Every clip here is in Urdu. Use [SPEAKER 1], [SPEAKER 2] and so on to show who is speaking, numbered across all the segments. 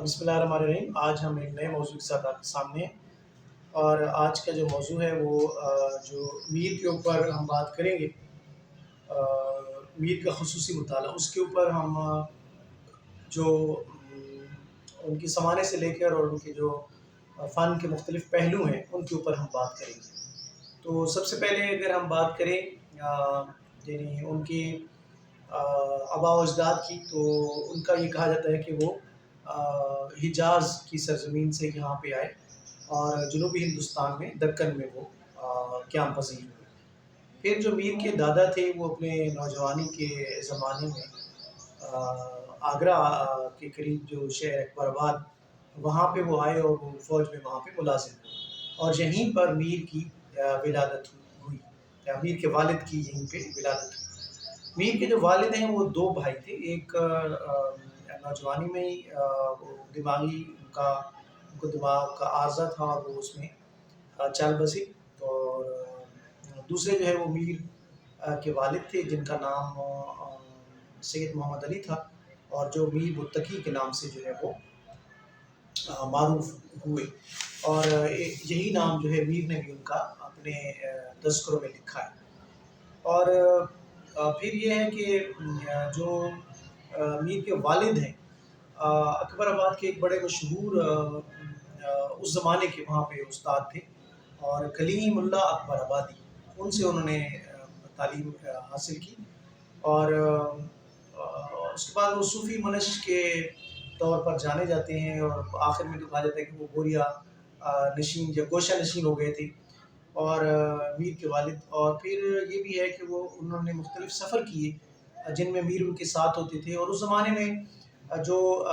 [SPEAKER 1] بسم اللہ الرحمن الرحیم۔ آج ہم ایک نئے موضوع کے ساتھ آپ کے سامنے ہیں، اور آج کا جو موضوع ہے وہ جو میر کے اوپر ہم بات کریں گے، میر کا خصوصی مطالعہ، اس کے اوپر ہم جو ان کی سمانے سے لے کر اور ان کے جو فن کے مختلف پہلو ہیں ان کے اوپر ہم بات کریں گے۔ تو سب سے پہلے اگر ہم بات کریں یعنی ان کی آباء و اجداد کی، تو ان کا یہ کہا جاتا ہے کہ وہ حجاز کی سرزمین سے یہاں پہ آئے اور جنوبی ہندوستان میں دکن میں وہ قیام پذیر ہوئے۔ پھر جو میر کے دادا تھے وہ اپنے نوجوانی کے زمانے میں آگرہ کے قریب جو شہر اکبر آباد، وہاں پہ وہ آئے اور وہ فوج میں وہاں پہ ملازم ہوئے، اور یہیں پر میر کی ولادت ہوئی، یا میر کے والد کی یہیں پہ ولادت ہوئی۔ میر کے جو والد ہیں وہ دو بھائی تھے، ایک نوجوانی میں ہی وہ ان کو دماغ کا عارضہ تھا اور وہ اس میں چال بسے، اور دوسرے جو ہے وہ میر کے والد تھے جن کا نام سید محمد علی تھا، اور جو میر متقی کے نام سے جو ہے وہ معروف ہوئے، اور یہی نام جو ہے میر نے بھی ان کا اپنے تذکروں میں لکھا ہے۔ اور پھر یہ ہے کہ جو میر کے والد ہیں اکبر آباد کے ایک بڑے مشہور اس زمانے کے وہاں پہ استاد تھے، اور کلیم اللہ اکبر آبادی، ان سے انہوں نے تعلیم حاصل کی، اور اس کے بعد وہ صوفی منش کے طور پر جانے جاتے ہیں، اور آخر میں تو کہا جاتا ہے کہ وہ گوریا نشین یا گوشہ نشین ہو گئے تھے، اور میر کے والد۔ اور پھر یہ بھی ہے کہ انہوں نے مختلف سفر کیے جن میں میر ان کے ساتھ ہوتے تھے، اور اس زمانے میں جو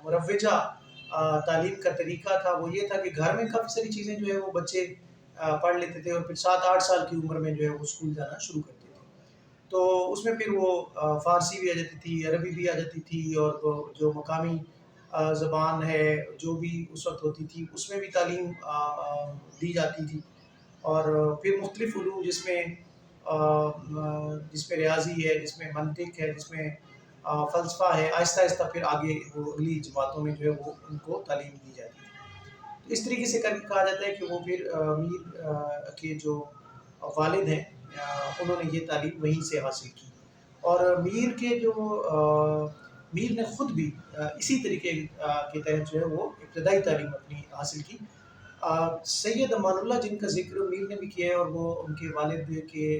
[SPEAKER 1] مروجہ تعلیم کا طریقہ تھا وہ یہ تھا کہ گھر میں کافی ساری چیزیں جو ہے وہ بچے پڑھ لیتے تھے، اور پھر 7-8 سال کی عمر میں جو ہے وہ اسکول جانا شروع کرتے تھے، تو اس میں پھر وہ فارسی بھی آ جاتی تھی، عربی بھی آ جاتی تھی، اور جو مقامی زبان ہے جو بھی اس وقت ہوتی تھی اس میں بھی تعلیم دی جاتی تھی، اور پھر مختلف علوم جس میں ریاضی ہے، جس میں منطق ہے، جس میں فلسفہ ہے، آہستہ آہستہ پھر آگے وہ اگلی جماعتوں میں جو ہے وہ ان کو تعلیم دی جاتی تھی۔ تو اس طریقے سے کر کے کہا جاتا ہے کہ وہ پھر میر کے جو والد ہیں انہوں نے یہ تعلیم وہیں سے حاصل کی، اور میر نے خود بھی اسی طریقے کے تحت جو ہے وہ ابتدائی تعلیم اپنی حاصل کی۔ سید امان اللہ جن کا ذکر میر نے بھی کیا ہے، اور وہ ان کے والد کے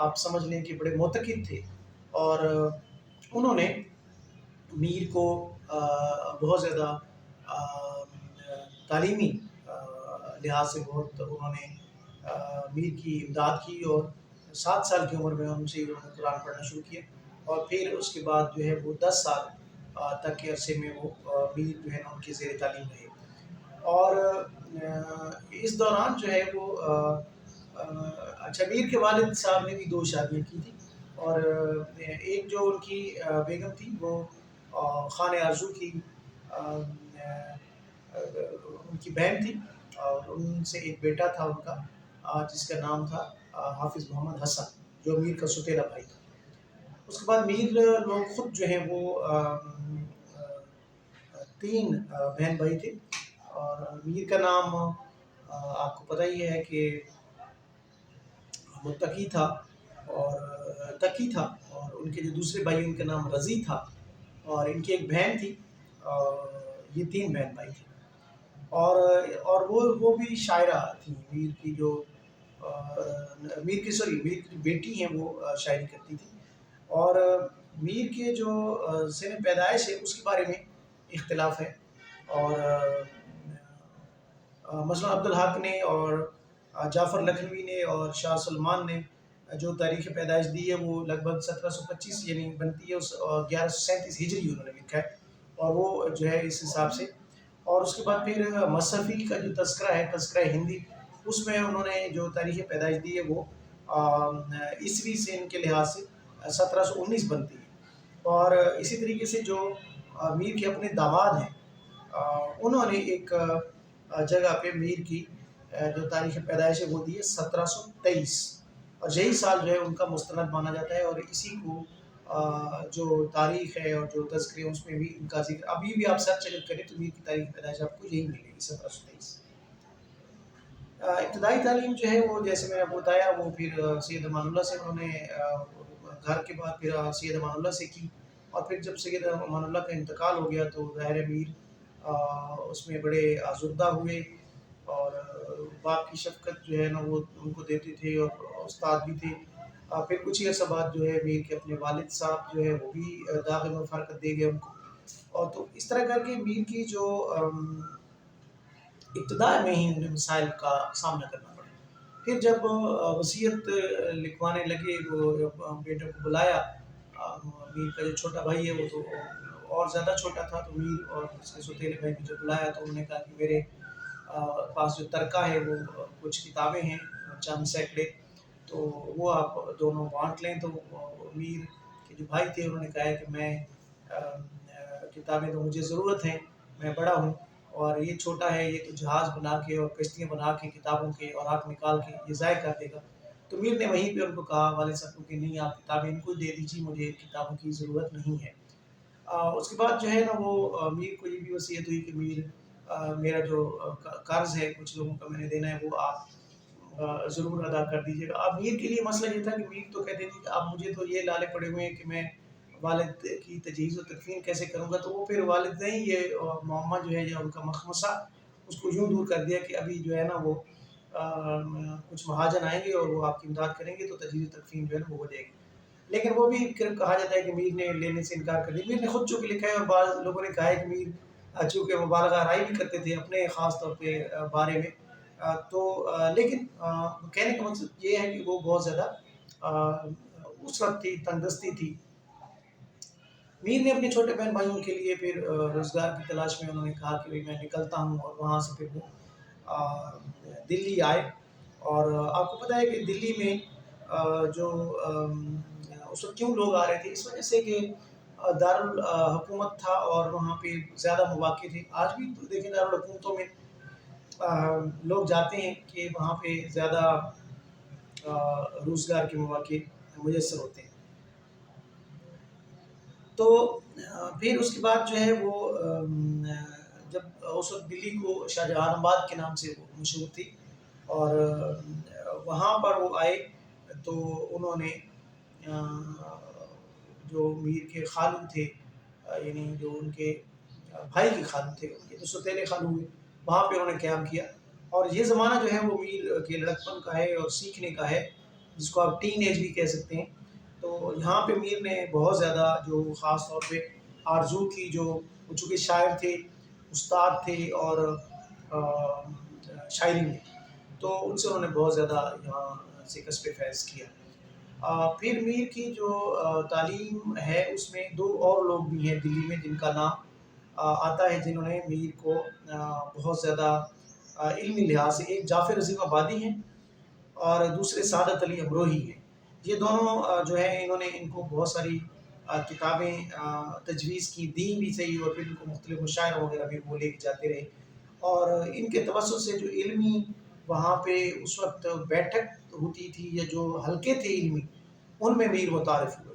[SPEAKER 1] آپ سمجھ لیں کہ بڑے معتقد تھے، اور انہوں نے میر کو بہت زیادہ تعلیمی لحاظ سے بہت انہوں نے میر کی امداد کی، اور 7 سال کی عمر میں ان سے انہوں نے قرآن پڑھنا شروع کیا، اور پھر اس کے بعد جو ہے وہ 10 سال تک کے عرصے میں وہ میر جو ہے ان کے زیر تعلیم رہے، اور اس دوران جو ہے وہ اچھا، میر کے والد صاحب نے بھی 2 شادیاں کی تھی، اور ایک جو ان کی بیگم تھی وہ خان آرزو کی ان کی بہن تھی، اور ان سے ایک بیٹا تھا ان کا جس کا نام تھا حافظ محمد حسن، جو میر کا سوتیلا بھائی تھا۔ اس کے بعد میر لوگ خود جو ہیں وہ 3 بہن بھائی تھے، اور میر کا نام آپ کو پتہ ہی ہے کہ متقی تھا اور تقی تھا، اور ان کے جو دوسرے بھائی ان کا نام رضی تھا، اور ان کی ایک بہن تھی، یہ 3 بہن بھائی تھے، اور وہ بھی شاعرہ تھیں۔ میر کی جو بیٹی ہیں وہ شاعری کرتی تھی، اور میر کے جو سن پیدائش ہے اس کے بارے میں اختلاف ہے، اور مثلا عبدالحق نے اور جعفر لکھنوی نے اور شاہ سلمان نے جو تاریخ پیدائش دی ہے وہ لگ بھگ 1725 یعنی بنتی ہے، 1137 ہجری انہوں نے لکھا ہے، اور وہ جو ہے اس حساب سے۔ اور اس کے بعد پھر مصحفی کا جو تذکرہ ہے، تذکرہ ہندی، اس میں انہوں نے جو تاریخ پیدائش دی ہے وہ عیسوی سن کے لحاظ سے 1719 بنتی ہے، اور اسی طریقے سے جو میر کے اپنے داماد ہیں انہوں نے ایک جگہ پہ میر کی جو تاریخ پیدائش ہے وہ دی ہے 1723، اور یہی سال جو ہے ان کا مستند مانا جاتا ہے، اور اسی کو جو تاریخ ہے اور جو تذکرے ہیں اس میں بھی ان کا ذکر ابھی بھی آپ سرچ اگر کریں تو میر کی تاریخ پیدائش آپ کو یہی ملے گی 1723۔ ابتدائی تعلیم جو ہے وہ جیسے میں نے آپ کو بتایا وہ پھر سید امان اللہ سے انہوں نے گھر کے بعد پھر سید امان اللہ سے کی، اور پھر جب سید امان اللہ کا انتقال ہو گیا تو ظاہر میر اس میں بڑے آزردہ ہوئے، اور باپ کی شفقت جو ہے نا وہ ان کو دیتے تھے، اور استاد بھی تھے۔ پھر کچھ ہی عرصہ بعد جو ہے میر کے اپنے والد صاحب جو ہے وہ بھی داغ میں فرقت دے گئے ان کو، اور تو اس طرح کر کے میر کی جو ابتدا میں ہی انہیں مسائل کا سامنا کرنا پڑا۔ پھر جب وصیت لکھوانے لگے، وہ بیٹے کو بلایا، میر کا جو چھوٹا بھائی ہے وہ تو اور زیادہ چھوٹا تھا، تو میر اور اس کے سوتیلے بھائی کو جب بلایا تو انہوں نے کہا کہ میرے پاس جو ترکہ ہے وہ کچھ کتابیں ہیں چند سینکڑے، تو وہ آپ دونوں بانٹ لیں۔ تو میر کے جو بھائی تھے انہوں نے کہا ہے کہ میں کتابیں تو مجھے ضرورت ہے، میں بڑا ہوں، اور یہ چھوٹا ہے، یہ تو جہاز بنا کے اور کشتیاں بنا کے کتابوں کے اور آنکھ نکال کے یہ ضائع کر دے گا۔ تو میر نے وہیں پہ ان کو کہا والد صاحب کو کہ نہیں، آپ کتابیں ان کو دے دیجیے، مجھے کتابوں کی ضرورت نہیں ہے۔ اس کے بعد جو ہے نا وہ میر کو یہ بھی وصیت ہوئی کہ میر میرا جو قرض ہے کچھ لوگوں کا میں نے دینا ہے وہ آپ ضرور ادا کر دیجیے گا۔ اب میر کے لیے مسئلہ یہ تھا کہ میر تو کہتے تھے کہ اب مجھے تو یہ لالے پڑے ہوئے ہیں کہ میں والد کی تجہیز و تکفین کیسے کروں گا، تو وہ پھر والد نے یہ معمہ جو ہے یا ان کا مخمصہ اس کو یوں دور کر دیا کہ ابھی جو ہے نا وہ کچھ مہاجن آئیں گے اور وہ آپ کی امداد کریں گے تو تجہیز و تکفین جو ہے نا وہ ہو جائے گی۔ لیکن وہ بھی کہا جاتا ہے کہ میر نے لینے سے انکار کر دیا۔ میر نے خود چونکہ لکھا ہے، اور بعض لوگوں نے کہا ہے کہ میر چونکہ مبالغہ آرائی بھی کرتے تھے اپنے خاص طور پہ بارے میں، تو لیکن کہنے کا مقصد یہ ہے کہ وہ بہت زیادہ اس وقت تھی، تنگ دستی تھی۔ میر نے اپنے چھوٹے بہن بھائیوں کے لیے پھر روزگار کی تلاش میں انہوں نے کہا کہ میں نکلتا ہوں، اور وہاں سے پھر وہ دلی آئے۔ اور آپ کو پتہ ہے کہ دلی میں جو اس وقت کیوں لوگ آ رہے تھے، اس وجہ سے کہ دارالحکومت تھا اور وہاں پہ زیادہ مواقع تھے۔ آج بھی تو دیکھیں دارالحکومتوں میں لوگ جاتے ہیں کہ وہاں پہ زیادہ روزگار کے مواقع میسر ہوتے ہیں۔ تو پھر اس کے بعد جو ہے وہ جب اس وقت دلی کو شاہ جہان آباد کے نام سے وہ مشہور تھی، اور وہاں پر وہ آئے تو انہوں نے جو میر کے خالو تھے، یعنی جو ان کے بھائی کے خالو تھے، ان کے جو سوتیلے خالو ہوئے، وہاں پہ انہوں نے قیام کیا۔ اور یہ زمانہ جو ہے وہ میر کے لڑکپن کا ہے اور سیکھنے کا ہے، جس کو آپ ٹین ایج بھی کہہ سکتے ہیں۔ تو یہاں پہ میر نے بہت زیادہ جو خاص طور پہ آرزو کی، جو چونکہ شاعر تھے، استاد تھے اور شاعری میں، تو ان سے انہوں نے بہت زیادہ یہاں سے کسب فیض کیا۔ پھر میر کی جو تعلیم ہے اس میں دو اور لوگ بھی ہیں دلی میں جن کا نام آتا ہے، جنہوں نے میر کو بہت زیادہ علمی لحاظ سے، ایک جعفر عظیم آبادی ہیں اور دوسرے سعادت علی امروہی ہیں۔ یہ دونوں جو ہے انہوں نے ان کو بہت ساری کتابیں تجویز کی، دیں بھی صحیح، اور پھر ان کو مختلف مشاعروں وغیرہ بھی وہ لے کے جاتے رہے، اور ان کے توسط سے جو علمی وہاں پہ اس وقت بیٹھک ہوتی تھی یا جو حلقے تھے علمی، ان میں میر متعارف ہوئے۔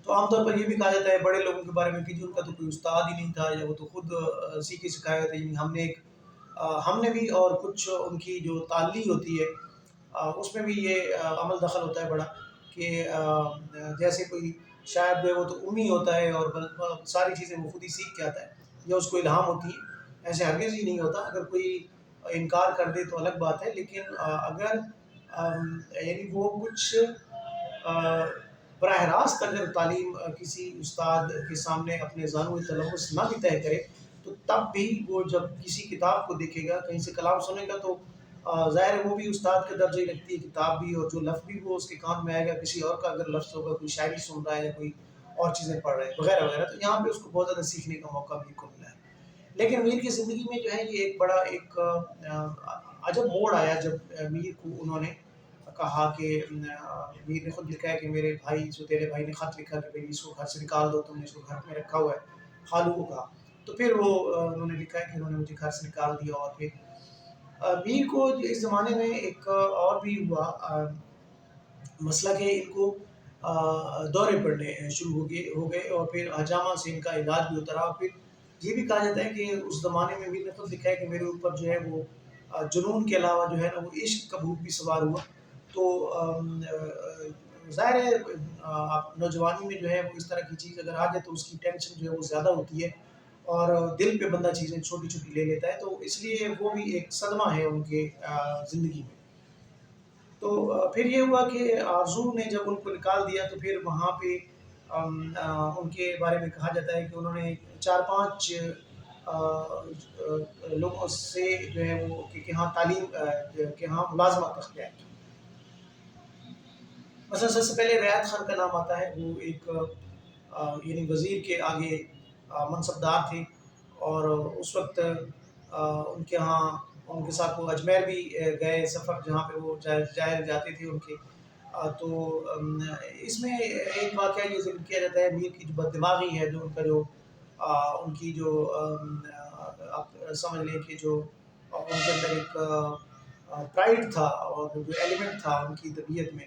[SPEAKER 1] تو عام طور پر یہ بھی کہا جاتا ہے بڑے لوگوں کے بارے میں کہ ان کا تو کوئی استاد ہی نہیں تھا، یا وہ تو خود سیکھے سکھائے ہوتے، یعنی ہم نے بھی، اور کچھ ان کی جو تعلی ہوتی ہے اس میں بھی یہ عمل دخل ہوتا ہے بڑا، کہ جیسے کوئی شاید جو ہے وہ تو امی ہوتا ہے اور ساری چیزیں وہ خود ہی سیکھ کے آتا ہے یا اس کو الہام ہوتی ہے، ایسے ہرگز ہی نہیں ہوتا۔ اگر کوئی انکار کر دے تو الگ بات ہے، لیکن اگر یعنی وہ کچھ براہ راست اگر تعلیم کسی استاد کے سامنے اپنے ذانو تلوث نہ بھی طے کرے، تو تب بھی وہ جب کسی کتاب کو دیکھے گا، کہیں سے کلام سنے گا، تو ظاہر ہے وہ بھی استاد کے درجے لگتی ہے کتاب بھی، اور جو لفظ بھی وہ اس کے کان میں آئے گا، کسی اور کا اگر لفظ ہوگا، کوئی شاعری سن رہا ہے یا کوئی اور چیزیں پڑھ رہا ہے وغیرہ وغیرہ، تو یہاں پہ اس کو بہت زیادہ سیکھنے کا موقع بھی کو ملا ہے۔ لیکن میر کی زندگی میں جو ہے یہ ایک بڑا ایک عجب موڑ آیا جب میر کو انہوں نے کہا کہ میر نے خود لکھا ہے کہ میرے بھائی سوتیلے بھائی نے خط لکھا کہ بھئی اس کو گھر سے نکال دو، تم نے اس کو گھر میں رکھا ہوا ہے، خالو کو کہا۔ تو پھر وہ انہوں نے لکھا ہے کہ انہوں نے مجھے گھر سے نکال دیا۔ اور پھر میر کو اس زمانے میں ایک اور بھی ہوا مسئلہ کہ ان کو دورے پڑنے شروع ہو گئے اور پھر حجامہ سے ان کا علاج بھی ہوتا رہا. پھر یہ بھی کہا جاتا ہے کہ اس زمانے میں امیر نے خود لکھا ہے کہ میرے اوپر جو ہے وہ جنون کے علاوہ جو ہے نا وہ عشق کا بھوت بھی سوار ہوا. تو ظاہر ہے آپ نوجوانی میں جو ہے وہ اس طرح کی چیز اگر آ جائے تو اس کی ٹینشن جو ہے وہ زیادہ ہوتی ہے اور دل پہ بندہ چیزیں چھوٹی چھوٹی لے لیتا ہے. تو اس لیے وہ بھی ایک صدمہ ہے ان کے زندگی میں. تو پھر یہ ہوا کہ آرزو نے جب ان کو نکال دیا تو پھر وہاں پہ ان کے بارے میں کہا جاتا ہے کہ انہوں نے 4-5 لوگوں سے جو ہے وہ کہ ہاں تعلیم کہ ہاں ملازمت اختیار کی. مثلا سب سے پہلے ریاض خان کا نام آتا ہے. وہ ایک یعنی وزیر کے آگے منصب دار تھے اور اس وقت ان کے ہاں ان کے ساتھ وہ اجمیر بھی گئے سفر جہاں پہ وہ جائے جاتے تھے ان کے. تو اس میں ایک واقعہ یہ ذکر کیا جاتا ہے میر کی جو بد دماغی ہے جو ان کا جو ان کی جو آپ سمجھ لیں کہ جو ان کے اندر ایک پرائڈ تھا اور جو ایلیمنٹ تھا ان کی طبیعت میں.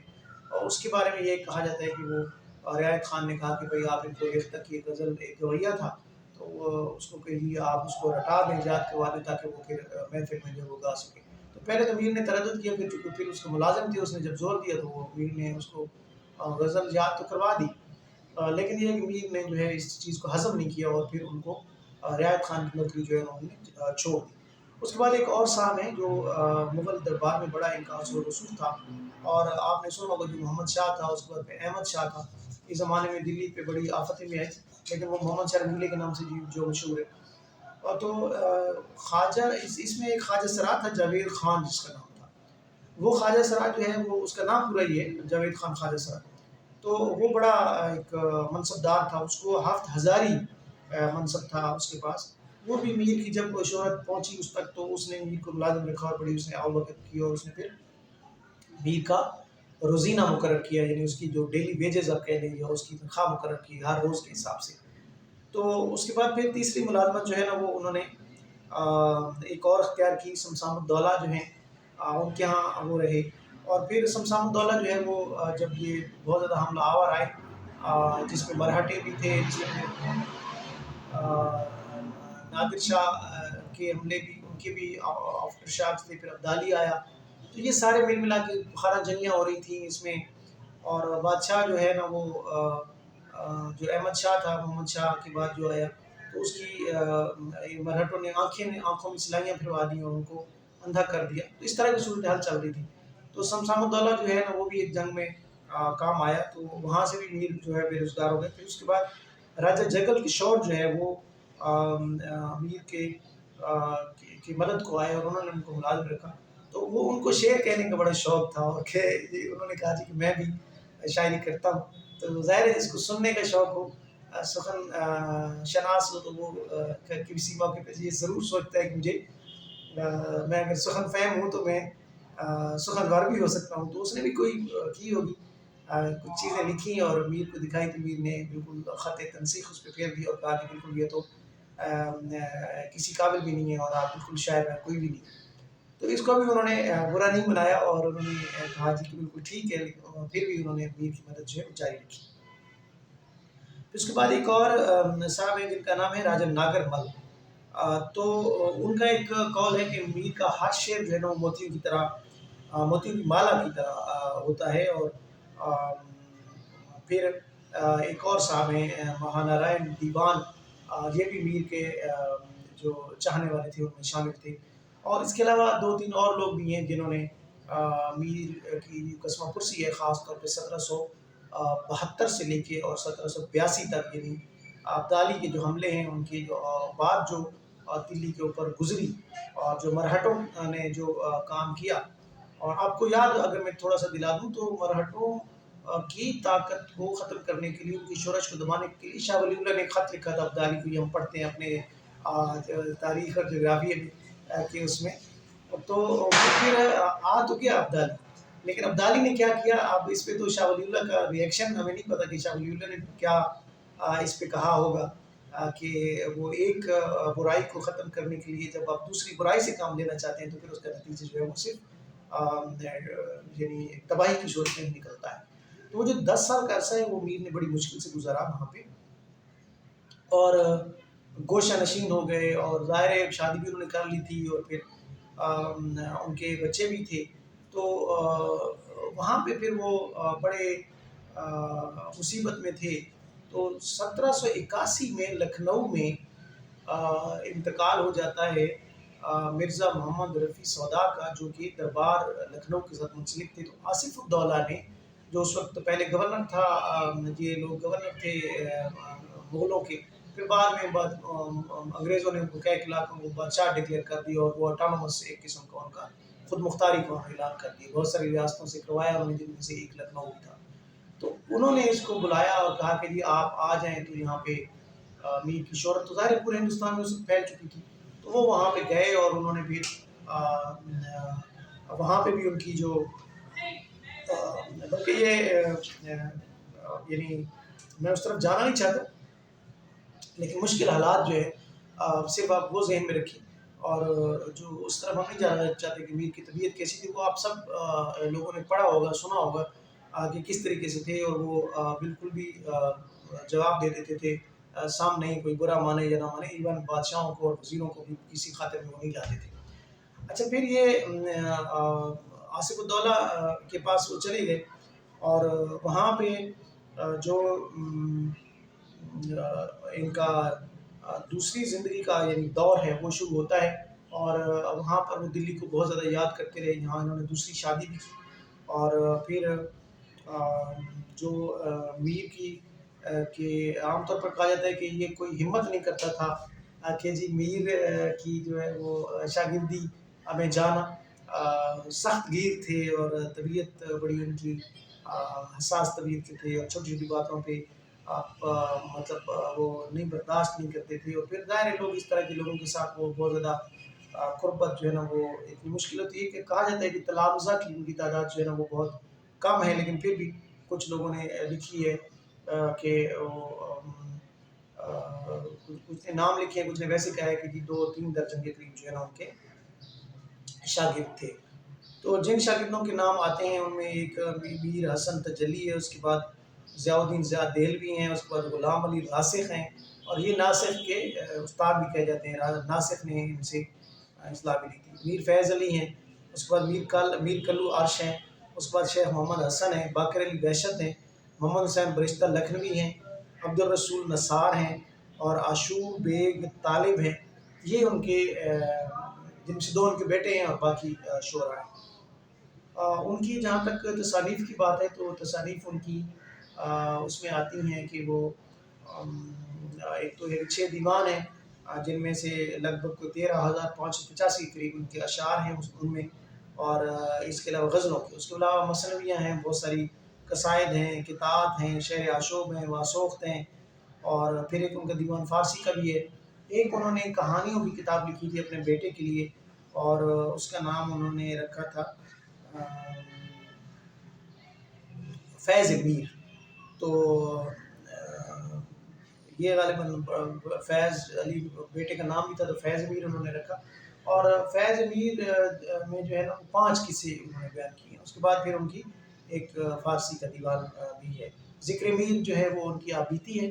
[SPEAKER 1] اور اس کے بارے میں یہ کہا جاتا ہے کہ وہ رعایت خان نے کہا کہ بھئی آپ ان کو ایک تک یہ غزل ایک گویا تھا تو وہ اس کو کہیے آپ اس کو رٹا دیں ایجاد کروا دیں تاکہ وہ پھر محفل میں جو وہ گا سکے. تو پہلے تو میر نے تردد کیا پھر چونکہ پھر اس کو ملازم تھے اس نے جب زور دیا تو وہ میر نے اس کو غزل یاد تو کروا دی. لیکن یہ کہ میر نے جو ہے اس چیز کو ہضم نہیں کیا اور پھر ان کو رعایت خان کی نوکری جو ہے انہوں نے چھوڑ دی. اس کے بعد ایک اور صاحب ہیں جو مغل دربار میں بڑا ان کا اثر و رسوخ تھا اور آپ نے سنا ہوگا جو محمد شاہ تھا اس کے بعد پھر احمد شاہ تھا. اس زمانے میں دلی پہ بڑی آفتیں میں آئی لیکن وہ محمد شاہ رنگیلے کے نام سے جو مشہور ہے. اور تو خواجہ اس میں ایک خواجہ سرا تھا جاوید خان جس کا نام تھا. وہ خواجہ سرا جو ہے وہ اس کا نام پورا ہی ہے جاوید خان خواجہ سرا. تو وہ بڑا ایک منصب دار تھا. اس کو 7,000 منصب تھا اس کے پاس. وہ بھی میر کی جب شہرت پہنچی اس تک تو اس نے میر کو ملازم رکھا اور بڑی اس نے آوقت کی اور اس نے پھر میر کا روزینہ مقرر کیا یعنی اس کی جو ڈیلی ویجز آپ کہہ لیں یا اس کی تنخواہ مقرر کی ہر روز کے حساب سے. تو اس کے بعد پھر تیسری ملازمت جو ہے نا وہ انہوں نے ایک اور اختیار کی. سمسام الدولہ جو ہیں ان کے ہاں وہ رہے اور پھر سمسام الدولہ جو ہے وہ جب یہ بہت زیادہ حملہ آور آئے جس میں مرہٹے بھی تھے جس میں نادر شاہ کے حملے بھی ان کے بھی آفٹر شاکس تھے. پھر ابدالی آیا تو یہ سارے مل ملا کے بخارا جنگیاں ہو رہی تھیں اس میں. اور بادشاہ جو ہے نا وہ جو احمد شاہ تھا محمد شاہ کے بعد جو آیا تو اس کی مرہٹوں نے آنکھوں میں سلائیاں پھروا دی اور ان کو اندھا کر دیا. تو اس طرح کی صورتحال چل رہی تھی. تو سمسام الدولہ جو ہے نا وہ بھی ایک جنگ میں کام آیا تو وہاں سے بھی میر جو ہے بے روزگار ہو گئے. پھر اس کے بعد راجہ جگل کشور جو ہے وہ میر کی مدد کو آئے اور انہوں نے ان کو ملازم رکھا. تو وہ ان کو شعر کہنے کا بڑا شوق تھا اور کہ انہوں نے کہا جی کہ میں بھی شاعری کرتا ہوں. تو ظاہر ہے جس کو سننے کا شوق ہو سخن شناس ہو تو وہ کسی موقع پہ یہ ضرور سوچتا ہے کہ مجھے میں اگر سخن فہم ہوں تو میں سخن ور بھی ہو سکتا ہوں. تو اس نے بھی کوئی کی ہوگی کچھ چیزیں لکھی اور میر کو دکھائی تو میر نے بالکل خط تنسیخ اس پہ پھیر دی اور کہا کہ بالکل یہ تو کسی قابل بھی نہیں ہے اور آپ بالکل شاعر کوئی بھی نہیں. تو اس کو بھی انہوں نے برا نہیں بنایا اور انہوں نے کہا جی کہ بالکل ٹھیک ہے لیکن پھر بھی انہوں نے میر کی مدد جو ہے جاری رکھی. اس کے بعد ایک اور صاحب ہیں جن کا نام ہے راجہ ناگر مل. تو ان کا ایک قول ہے کہ میر کا ہر شعر جو ہے نا وہ موتیوں کی طرح موتیوں کی مالا کی طرح ہوتا ہے. اور پھر ایک اور صاحب ہیں مہانارائن دیوان. یہ بھی میر کے جو چاہنے والے تھے ان میں شامل تھے. اور اس کے علاوہ 2-3 اور لوگ بھی ہیں جنہوں نے میر کی قسمہ پرسی ہے خاص طور پہ 1772 سے لے کے اور 1782 تک یعنی ابدالی کے جو حملے ہیں ان کے جو بعد جو دلی کے اوپر گزری اور جو مرہٹوں نے جو کام کیا. اور آپ کو یاد اگر میں تھوڑا سا دلا دوں تو مرہٹوں کی طاقت کو ختم کرنے کے لیے ان کی شورش کو دبانے کے لیے شاہ ولی اللہ نے ایک خط لکھا تھا ابدالی کو. یہ ہم پڑھتے ہیں اپنے تاریخ اور جغرافیہ میں کہ اس میں تو پھر تو کیا ابدالی لیکن ابدالی نے کیا کیا. اب اس پہ تو شاہ ولی اللہ کا ریئیکشن ہمیں نہیں پتہ کہ شاہ ولی اللہ نے کیا اس پہ کہا ہوگا کہ وہ ایک برائی کو ختم کرنے کے لیے جب آپ دوسری برائی سے کام لینا چاہتے ہیں تو پھر اس کا نتیجہ جو ہے وہ صرف یعنی تباہی کی صورت میں نکلتا ہے. تو وہ جو 10 سال کا عرصہ ہے وہ میر نے بڑی مشکل سے گزارا وہاں پہ، اور گوشہ نشین ہو گئے، اور ظاہر ہے شادی بھی انہوں نے کر لی تھی، اور پھر ان کے بچے بھی تھے، تو وہاں پہ پھر وہ بڑے مصیبت میں تھے۔ تو 1781 میں لکھنؤ میں انتقال ہو جاتا ہے مرزا محمد رفیع سودا کا، جو کہ دربار لکھنؤ کے ساتھ منسلک تھے۔ تو آصف الدولہ نے، جو اس وقت پہلے گورنر تھا، یہ لوگ گورنر تھے مغلوں کے، پھر بعد میں انگریزوں نے ان کو کئی علاقوں کو بادشاہ ڈکلیئر کر دیا، اور وہ آٹونومس ایک قسم کا ان کا خود مختاری کا اعلان کر دیا، بہت ساری ریاستوں سے کروایا انہوں نے، جن میں سے ایک لکھنؤ بھی تھا۔ تو انہوں نے اس کو بلایا اور کہا کہ جی آپ آ جائیں، تو یہاں پہ میر کی شہرت تو ظاہر پورے ہندوستان میں اس وقت پھیل چکی تھی، تو وہ وہاں پہ گئے، اور انہوں نے پھر وہاں پہ بھی ان کی جو بلکہ یہ یعنی میں اس طرف جانا نہیں چاہتا، لیکن مشکل حالات جو ہے صرف آپ وہ ذہن میں رکھیں، اور جو اس طرف ہم نہیں جانا چاہتے کہ میر کی طبیعت کیسی تھی، وہ آپ سب لوگوں نے پڑھا ہوگا، سنا ہوگا کہ کس طریقے سے تھے، اور وہ بالکل بھی جواب دے دیتے تھے، سامنے نہیں کوئی برا مانے یا نہ مانے، ایون بادشاہوں کو اور وزیروں کو بھی کسی خاطر میں وہ نہیں لاتے تھے۔ اچھا، پھر یہ آصف الدولہ کے پاس وہ چلے گئے، اور وہاں پہ جو ان کا دوسری زندگی کا یعنی دور ہے وہ شروع ہوتا ہے، اور وہاں پر وہ دلی کو بہت زیادہ یاد کرتے رہے، یہاں انہوں نے دوسری شادی بھی کی، اور پھر جو میر کی کہ عام طور پر کہا جاتا ہے کہ یہ کوئی ہمت نہیں کرتا تھا کہ جی میر کی جو ہے وہ شاگردی ہمیں جانا، سخت گیر تھے، اور طبیعت بڑی ان کی حساس طبیعت کے تھے، اور چھوٹی چھوٹی باتوں پہ آپ مطلب وہ نہیں برداشت نہیں کرتے تھے، اور پھر ظاہر لوگ اس طرح کے لوگوں کے ساتھ وہ بہت زیادہ قربت جو ہے نا وہ اتنی مشکل ہوتی ہے کہ کہا جاتا ہے کہ تلامذہ کی ان کی تعداد جو ہے نا وہ بہت کم ہے، لیکن پھر بھی کچھ لوگوں نے لکھی ہے کہ کچھ نے نام لکھے ہیں، کچھ نے ویسے کہا ہے کہ جی 2-3 درجن کے قریب جو ہے نا ان کے شاگرد تھے۔ تو جن شاگردوں کے نام آتے ہیں ان میں ایک میر حسن تجلی ہے، اس کے بعد ضیاء الدین ضیاء دہلوی ہیں، اس کے بعد غلام علی راسخ ہیں، اور یہ ناسخ کے استاد بھی کہے جاتے ہیں، ناسخ نے ان سے اصلاح بھی لی تھی۔ میر فیض علی ہیں، اس کے بعد میر کلو عرش ہیں، اس کے بعد شیخ محمد حسن ہیں، باقر علی دہشت ہیں، محمد حسین برشتہ لکھنوی ہیں، عبد الرسول نثار ہیں، اور عاشور بیگ طالب ہیں۔ یہ ان کے جن سے 2 ان کے بیٹے ہیں، اور باقی شعراء ہیں۔ ان کی جہاں تک تصانیف کی بات ہے تو تصانیف ان کی اس میں آتی ہیں کہ وہ ایک تو 6 دیوان ہیں، جن میں سے لگ بھگ 13,585 قریب ان کے اشعار ہیں ان میں، اور اس کے علاوہ غزلوں کے، اس کے علاوہ مثنویاں ہیں، بہت ساری قصائد ہیں، قطعات ہیں، شعر آشوب ہیں، واسوخت ہیں، اور پھر ایک ان کا دیوان فارسی کا بھی ہے۔ ایک انہوں نے کہانیوں کی کتاب لکھی تھی اپنے بیٹے کے لیے، اور اس کا نام انہوں نے رکھا تھا فیض میر۔ تو یہ غالباً فیض علی بیٹے کا نام بھی تھا، تو فیض میر انہوں نے رکھا، اور فیض میر میں جو ہے نا 5 قصے انہوں نے بیان کیے ہیں۔ اس کے بعد پھر ان کی ایک فارسی کا دیوان بھی ہے۔ ذکر میر جو ہے وہ ان کی آبیتی ہے،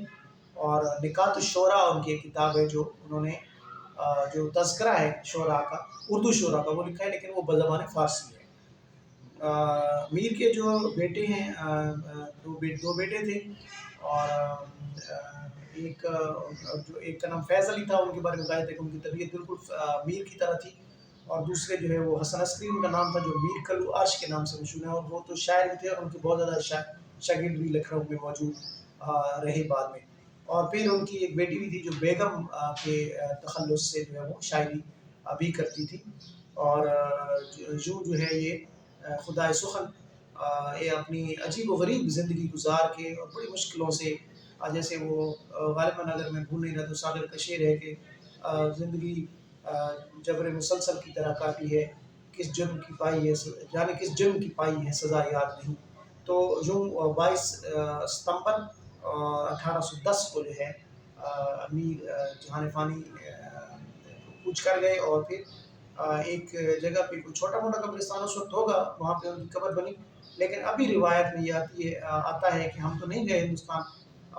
[SPEAKER 1] اور نکات الشعراء ان کی ایک کتاب ہے جو انہوں نے جو تذکرہ ہے شعراء کا، اردو شعراء کا وہ لکھا ہے، لیکن وہ بزبان فارسی ہے۔ میر کے جو بیٹے ہیں، 2 بیٹے تھے، اور ایک کا نام فیض علی تھا، ان کے بارے میں کہا جاتا ہے کہ ان کی طبیعت بالکل میر کی طرح تھی، اور دوسرے جو ہے وہ حسن عسکری ان کا نام تھا، جو میر کلو عرش کے نام سے مشہور ہیں، اور وہ تو شاعر بھی تھے، اور ان کے بہت زیادہ شاگرد بھی لکھنؤ میں موجود رہے بعد میں۔ اور پھر ان کی ایک بیٹی بھی تھی جو بیگم کے تخلص سے جو ہے وہ شاعری بھی کرتی تھی، اور جو ہے یہ خدائے سخن یہ اپنی عجیب و غریب زندگی گزار کے، اور بڑی مشکلوں سے، جیسے وہ غالباً اگر میں بھول نہیں رہا تو ساغر کا شعر ہے کہ زندگی جبر مسلسل کی طرح کاٹی ہے، کس جرم کی پائی ہے جانے کس جرم کی پائی ہے سزا یاد نہیں۔ تو یوں 22 ستمبر 1810 کو جو ہے امیر جہان فانی کوچ کر گئے، اور پھر ایک جگہ پہ کوئی چھوٹا موٹا قبرستان اس وقت ہوگا، وہاں پہ ان کی قبر بنی، لیکن ابھی روایت میں یہ آتا ہے کہ ہم تو نہیں گئے ہندوستان،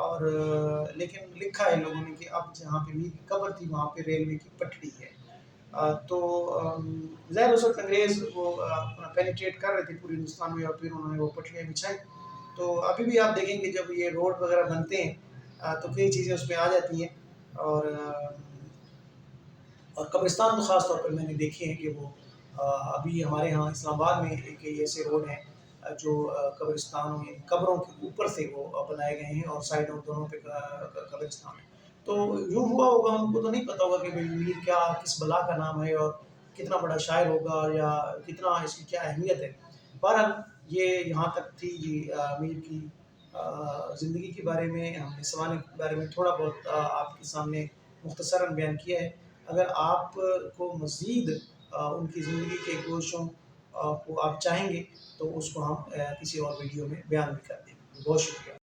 [SPEAKER 1] اور لیکن لکھا ہے لوگوں نے کہ اب جہاں پہ میر کی قبر تھی وہاں پہ ریلوے کی پٹڑی ہے۔ تو ظاہر اس وقت انگریز وہ اپنا پینیٹریٹ کر رہے تھے پورے ہندوستان میں، اور پھر انہوں نے وہ پٹڑیاں بچھائی۔ تو ابھی بھی آپ دیکھیں گے جب یہ روڈ وغیرہ بنتے ہیں تو کئی چیزیں اس میں آ جاتی ہیں، اور قبرستان تو خاص طور پر میں نے دیکھے ہیں کہ وہ ابھی ہمارے ہاں اسلام آباد میں ایک ایسے روڈ ہیں جو قبرستانوں میں قبروں کے اوپر سے وہ بنائے گئے ہیں، اور سائڈوں دونوں پہ قبرستان ہے۔ تو یوں ہوا ہوگا، ہم کو تو نہیں پتہ ہوگا کہ بھئی میر کیا کس بلا کا نام ہے، اور کتنا بڑا شاعر ہوگا، یا کتنا اس کی کیا اہمیت ہے۔ بہرحال یہ یہاں تک تھی جی میر کی زندگی کے بارے میں، ہم نے سوانح کے بارے میں تھوڑا بہت آپ کے سامنے مختصراً بیان کیا ہے۔ اگر آپ کو مزید ان کی زندگی کے گوشوں کو آپ چاہیں گے تو اس کو ہم کسی اور ویڈیو میں بیان بھی کر دیں گے۔ بہت شکریہ۔